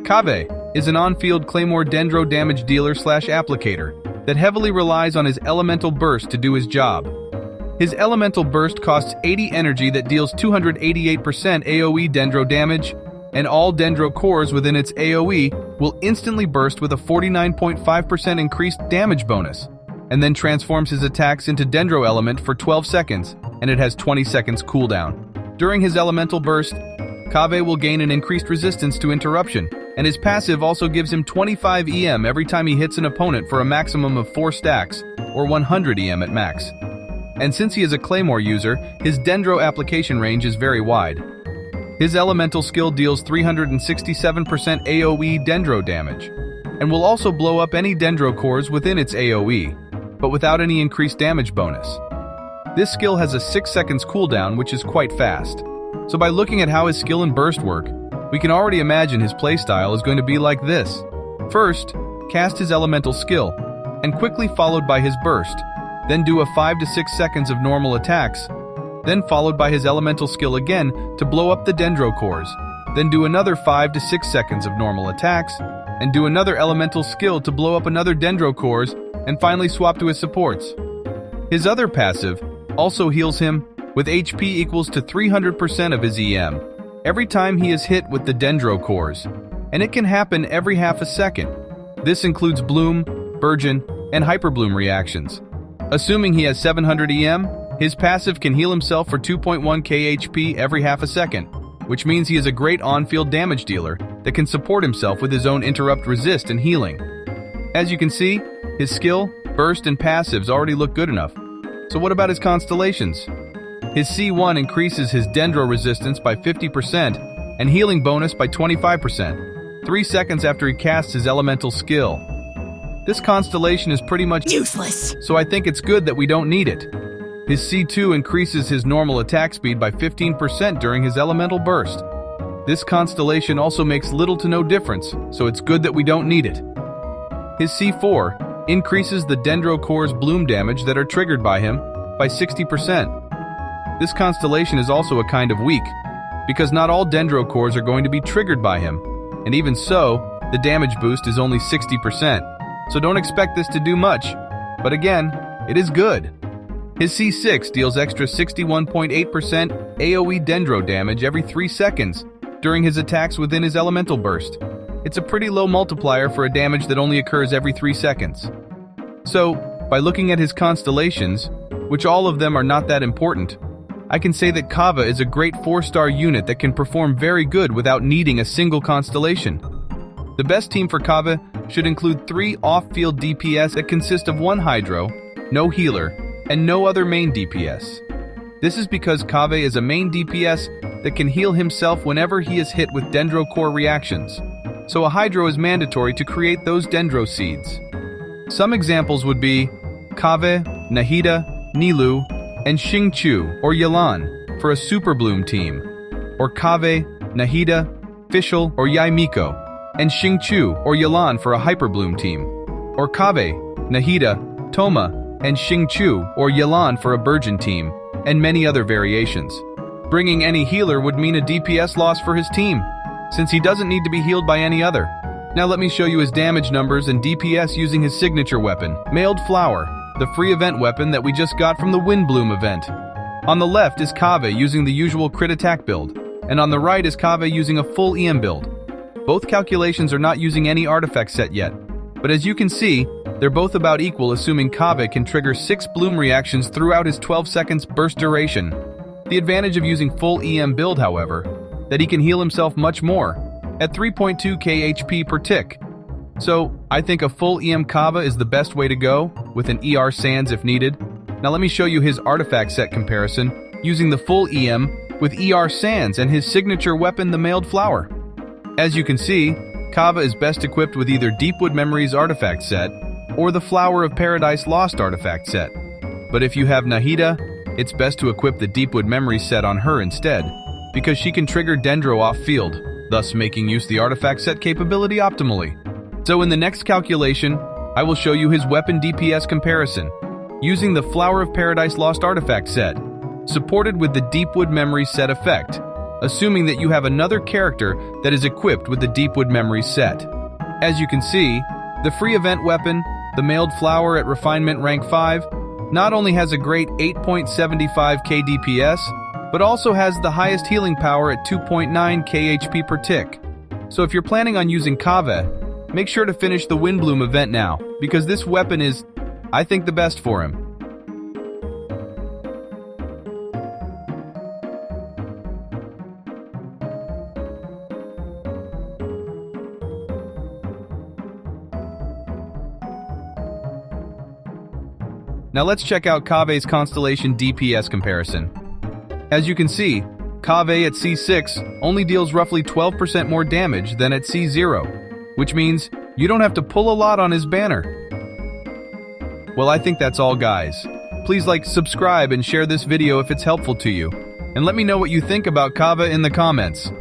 Kaveh is an on-field Claymore Dendro damage dealer / applicator that heavily relies on his elemental burst to do his job. His elemental burst costs 80 energy that deals 288% AoE Dendro damage, and all Dendro cores within its AoE will instantly burst with a 49.5% increased damage bonus, and then transforms his attacks into Dendro element for 12 seconds, and it has 20 seconds cooldown. During his elemental burst, Kaveh will gain an increased resistance to interruption, and his passive also gives him 25 EM every time he hits an opponent for a maximum of 4 stacks, or 100 EM at max. And since he is a Claymore user, his Dendro application range is very wide. His elemental skill deals 367% AoE Dendro damage, and will also blow up any Dendro cores within its AoE, but without any increased damage bonus. This skill has a 6 seconds cooldown, which is quite fast. So by looking at how his skill and burst work, we can already imagine his playstyle is going to be like this. First, cast his elemental skill, and quickly followed by his burst, then do a 5 to 6 seconds of normal attacks, then followed by his elemental skill again to blow up the Dendro cores, then do another 5 to 6 seconds of normal attacks, and do another elemental skill to blow up another Dendro cores, and finally swap to his supports. His other passive also heals him with HP equals to 300% of his EM every time he is hit with the Dendro cores, and it can happen every half a second. This includes Bloom, Burgeon, and Hyperbloom reactions. Assuming he has 700 EM, his passive can heal himself for 2.1k HP every half a second, which means he is a great on-field damage dealer that can support himself with his own interrupt resist and healing. As you can see, his skill, burst, and passives already look good enough. So what about his Constellations? His C1 increases his Dendro resistance by 50% and healing bonus by 25%, 3 seconds after he casts his elemental skill. This Constellation is pretty much useless, so I think it's good that we don't need it. His C2 increases his normal attack speed by 15% during his elemental burst. This Constellation also makes little to no difference, so it's good that we don't need it. His C4 increases the Dendro core's bloom damage that are triggered by him by 60%. This Constellation is also a kind of weak, because not all Dendro cores are going to be triggered by him, and even so, the damage boost is only 60%, so don't expect this to do much, but again, it is good. His C6 deals extra 61.8% AoE Dendro damage every 3 seconds during his attacks within his elemental burst. It's a pretty low multiplier for a damage that only occurs every 3 seconds. So, by looking at his Constellations, which all of them are not that important, I can say that Kaveh is a great 4-star unit that can perform very good without needing a single Constellation. The best team for Kaveh should include 3 off-field DPS that consist of 1 Hydro, no healer, and no other main DPS. This is because Kaveh is a main DPS that can heal himself whenever he is hit with Dendro core reactions, so a Hydro is mandatory to create those Dendro seeds. Some examples would be Kaveh, Nahida, Nilou, and Xingqiu or Yelan for a Super Bloom team, or Kaveh, Nahida, Fischl or Yaimiko, and Xingqiu or Yelan for a Hyper Bloom team, or Kaveh, Nahida, Toma, and Xingqiu or Yelan for a Burgeon team, and many other variations. Bringing any healer would mean a DPS loss for his team, since he doesn't need to be healed by any other. Now let me show you his damage numbers and DPS using his signature weapon, Mailed Flower, the free event weapon that we just got from the Windbloom event. On the left is Kaveh using the usual crit attack build, and on the right is Kaveh using a full EM build. Both calculations are not using any artifact set yet, but as you can see, they're both about equal, assuming Kaveh can trigger 6 bloom reactions throughout his 12 seconds burst duration. The advantage of using full EM build, however, that he can heal himself much more, at 3.2k HP per tick. So, I think a full EM Kaveh is the best way to go, with an ER Sands if needed. Now let me show you his artifact set comparison, using the full EM with ER Sands and his signature weapon, the Mailed Flower. As you can see, Kaveh is best equipped with either Deepwood Memories artifact set, or the Flower of Paradise Lost artifact set. But if you have Nahida, it's best to equip the Deepwood Memories set on her instead, because she can trigger Dendro off-field, thus making use the artifact set capability optimally. So in the next calculation, I will show you his weapon DPS comparison, using the Flower of Paradise Lost artifact set, supported with the Deepwood Memories set effect, assuming that you have another character that is equipped with the Deepwood Memories set. As you can see, the free event weapon, the Mailed Flower at Refinement Rank 5, not only has a great 8.75k DPS, but also has the highest healing power at 2.9k HP per tick. So if you're planning on using Kaveh, make sure to finish the Windbloom event now, because this weapon is, I think, the best for him. Now let's check out Kaveh's Constellation DPS Comparison. As you can see, Kaveh at C6 only deals roughly 12% more damage than at C0, which means you don't have to pull a lot on his banner. Well, I think that's all, guys. Please like, subscribe, and share this video if it's helpful to you. And let me know what you think about Kaveh in the comments.